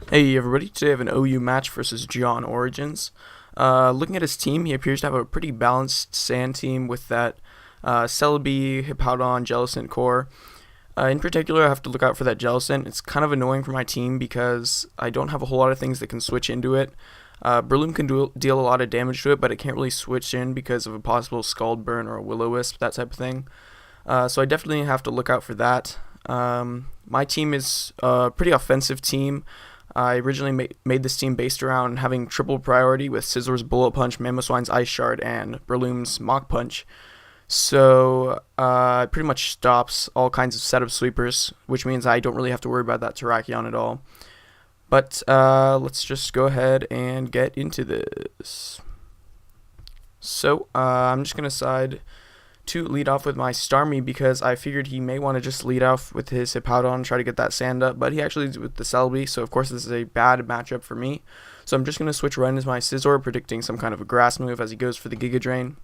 Hey everybody, today I have an OU match versus JohnOrigins. Looking at his team, he appears to have a pretty balanced sand team with that Celebi, Hippowdon, Jellicent core. In particular, I have to look out for that Jellicent. It's kind of annoying for my team because I don't have a whole lot of things that can switch into it. Breloom can deal a lot of damage to it, but it can't really switch in because of a possible Scald Burn or a Will-O-Wisp, that type of thing. So I definitely have to look out for that. My team is a pretty offensive team. I originally made this team based around having triple priority with Scissor's Bullet Punch, Mamoswine's Ice Shard, and Breloom's Mach Punch. So it pretty much stops all kinds of setup sweepers, which means I don't really have to worry about that Terrakion at all. But let's just go ahead and get into this. So I'm just going to decide to lead off with my Starmie because I figured he may want to just lead off with his Hippowdon and try to get that sand up, but he actually leads with the Celebi, so of course this is a bad matchup for me. So I'm just going to switch right into my Scizor, predicting some kind of a grass move as he goes for the Giga Drain.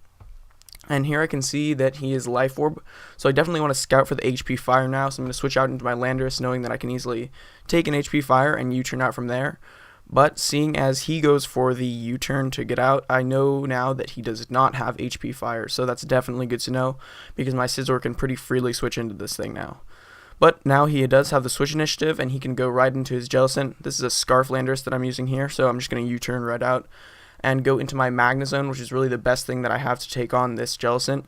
And here I can see that he is Life Orb, so I definitely want to scout for the HP Fire now, so I'm going to switch out into my Landorus knowing that I can easily take an HP Fire and U-turn out from there. But seeing as he goes for the U-turn to get out, I know now that he does not have HP Fire, so that's definitely good to know, because my Scizor can pretty freely switch into this thing now. But now he does have the switch initiative, and he can go right into his Jellicent. This is a Scarf Landorus that I'm using here, so I'm just going to U-turn right out, and go into my Magnezone, which is really the best thing that I have to take on this Jellicent.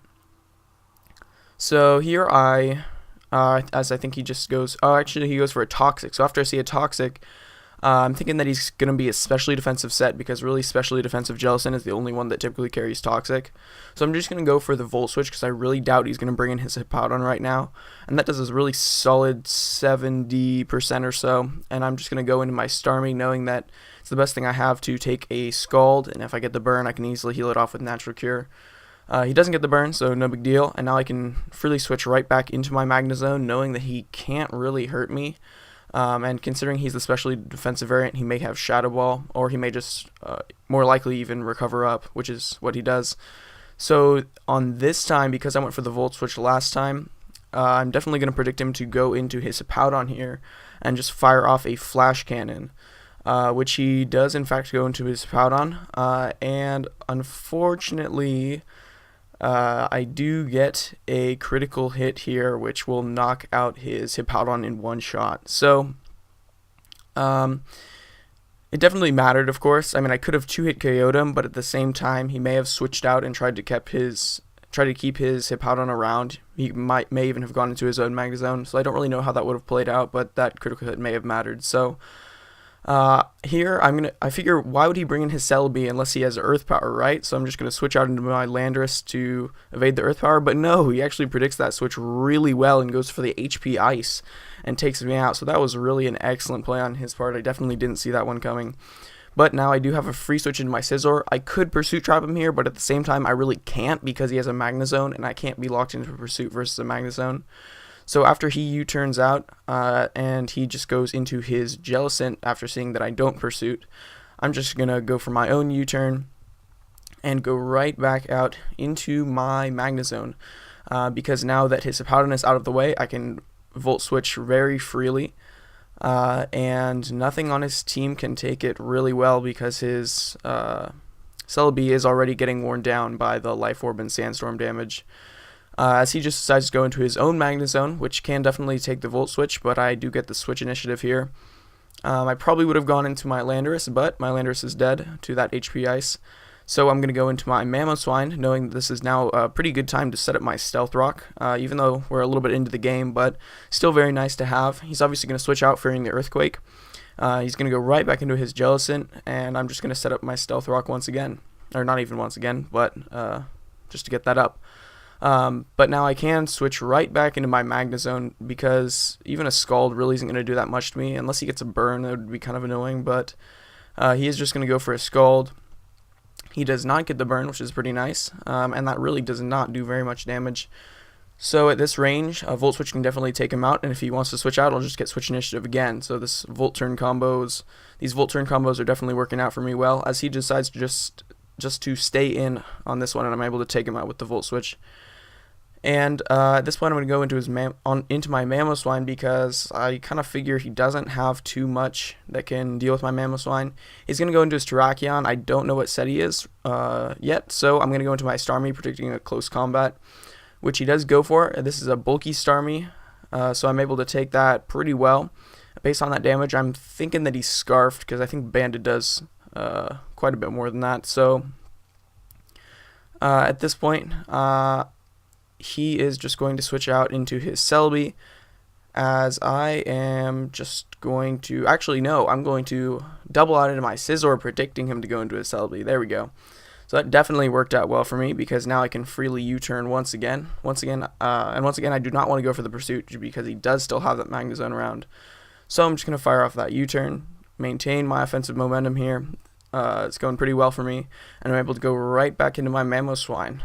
So here as I think he just goes, actually he goes for a Toxic, so after I see a Toxic, I'm thinking that he's going to be a specially defensive set because really specially defensive Jellicent is the only one that typically carries Toxic. So I'm just going to go for the Volt Switch because I really doubt he's going to bring in his Hippowdon right now. And that does a really solid 70% or so. And I'm just going to go into my Starmie knowing that it's the best thing I have to take a Scald. And if I get the burn, I can easily heal it off with Natural Cure. He doesn't get the burn, so no big deal. And now I can freely switch right back into my Magnezone knowing that he can't really hurt me. And considering he's the specially defensive variant, he may have Shadow Ball, or he may just more likely even recover up, which is what he does. So on this time, because I went for the Volt Switch last time, I'm definitely going to predict him to go into his Hippowdon here and just fire off a Flash Cannon, which he does in fact go into his Hippowdon. And unfortunately, I do get a critical hit here, which will knock out his Hippowdon in one shot. So, it definitely mattered, of course. I mean, I could have two-hit KO'd him, but at the same time, he may have switched out and tried to keep his Hippowdon around. He may even have gone into his own Magnezone. So I don't really know how that would have played out, but that critical hit may have mattered. So. Here I figure why would he bring in his Celebi unless he has Earth Power, right? So I'm just gonna switch out into my Landorus to evade the Earth Power, but no, he actually predicts that switch really well and goes for the HP Ice and takes me out. So that was really an excellent play on his part. I definitely didn't see that one coming. But now I do have a free switch into my Scizor. I could Pursuit Trap him here, but at the same time I really can't because he has a Magnezone and I can't be locked into Pursuit versus a Magnezone. So after he U-turns out, and he just goes into his Jellicent after seeing that I don't Pursuit, I'm just going to go for my own U-turn and go right back out into my Magnezone. Because now that his Hippowdon is out of the way, I can Volt Switch very freely. And nothing on his team can take it really well because his Celebi is already getting worn down by the Life Orb and Sandstorm damage. As he just decides to go into his own Magnezone, which can definitely take the Volt Switch, but I do get the Switch initiative here. I probably would have gone into my Landorus, but my Landorus is dead to that HP Ice. So I'm going to go into my Mamoswine, knowing that this is now a pretty good time to set up my Stealth Rock, even though we're a little bit into the game, but still very nice to have. He's obviously going to switch out fearing the Earthquake. He's going to go right back into his Jellicent, and I'm just going to set up my Stealth Rock once again. Or not even once again, but just to get that up. But now I can switch right back into my Magnezone because even a Scald really isn't going to do that much to me. Unless he gets a burn, that would be kind of annoying, but he is just going to go for a Scald. He does not get the burn, which is pretty nice, and that really does not do very much damage. So at this range, a Volt Switch can definitely take him out, and if he wants to switch out, I'll just get Switch Initiative again. So these Volt Turn combos are definitely working out for me well, as he decides to just to stay in on this one, and I'm able to take him out with the Volt Switch. And at this point, I'm going to go into into my Mamoswine because I kind of figure he doesn't have too much that can deal with my Mamoswine. He's going to go into his Terrakion. I don't know what set he is yet, so I'm going to go into my Starmie, predicting a close combat, which he does go for. This is a bulky Starmie, so I'm able to take that pretty well. Based on that damage, I'm thinking that he's Scarfed because I think Banded does quite a bit more than that. So at this point, he is just going to switch out into his Celebi, as I am just going to, actually no, I'm going to double out into my Scizor, predicting him to go into his Celebi. There we go. So that definitely worked out well for me, because now I can freely U-turn once again, and once again I do not want to go for the Pursuit because he does still have that Magnezone around. So I'm just going to fire off that U-turn, maintain my offensive momentum here. It's going pretty well for me, and I'm able to go right back into my Mamoswine.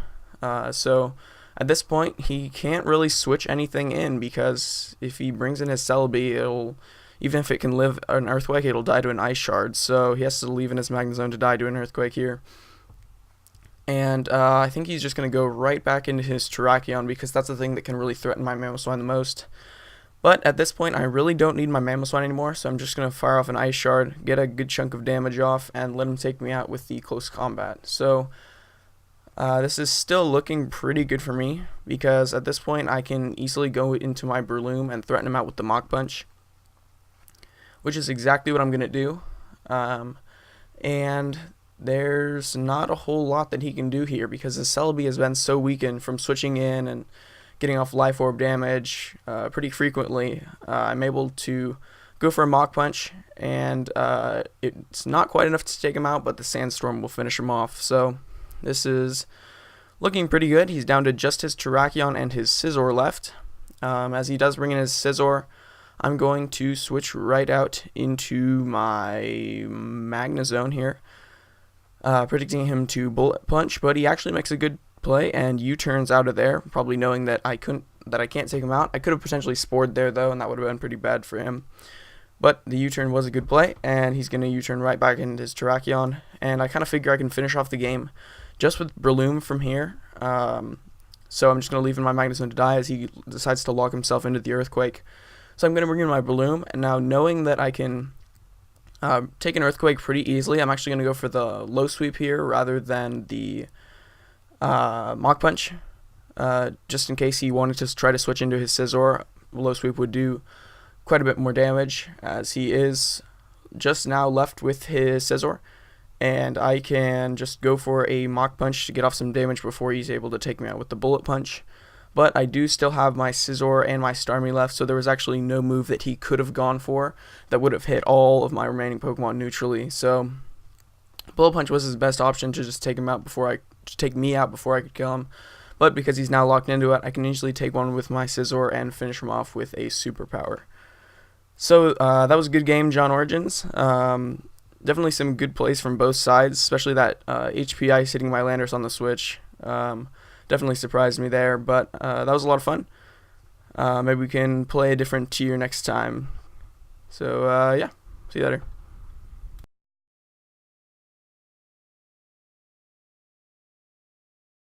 So at this point, he can't really switch anything in, because if he brings in his Celebi, even if it can live an Earthquake, it'll die to an Ice Shard. So he has to leave in his Magnezone to die to an Earthquake here. And I think he's just going to go right back into his Terrakion, because that's the thing that can really threaten my Mamoswine the most. But at this point, I really don't need my Mamoswine anymore, so I'm just going to fire off an Ice Shard, get a good chunk of damage off, and let him take me out with the close combat. So this is still looking pretty good for me, because at this point I can easily go into my Breloom and threaten him out with the Mach Punch, which is exactly what I'm going to do. And there's not a whole lot that he can do here, because his Celebi has been so weakened from switching in and getting off Life Orb damage pretty frequently. I'm able to go for a Mach Punch, and it's not quite enough to take him out, but the Sandstorm will finish him off. So this is looking pretty good. He's down to just his Terrakion and his Scizor left. As he does bring in his Scizor, I'm going to switch right out into my Magnezone here, predicting him to Bullet Punch, but he actually makes a good play and U-turns out of there, probably knowing that I can't take him out. I could have potentially Spored there though, and that would have been pretty bad for him. But the U-turn was a good play, and he's going to U-turn right back into his Terrakion, and I kind of figure I can finish off the game just with Breloom from here. So I'm just going to leave in my Magnezone to die as he decides to lock himself into the Earthquake. So I'm going to bring in my Breloom, and now knowing that I can take an Earthquake pretty easily, I'm actually going to go for the low sweep here rather than the Mach Punch, just in case he wanted to try to switch into his Scizor. Low sweep would do quite a bit more damage, as he is just now left with his Scizor, and I can just go for a Mach Punch to get off some damage before he's able to take me out with the Bullet Punch. But I do still have my Scizor and my Starmie left, so there was actually no move that he could have gone for that would have hit all of my remaining Pokemon neutrally. So Bullet Punch was his best option to just take me out before I could kill him. But because he's now locked into it, I can easily take one with my Scizor and finish him off with a superpower. So that was a good game, JohnOrigins. Definitely some good plays from both sides, especially that HP Ice hitting my Landorus on the switch. Definitely surprised me there, but that was a lot of fun. Maybe we can play a different tier next time. So yeah, see you later.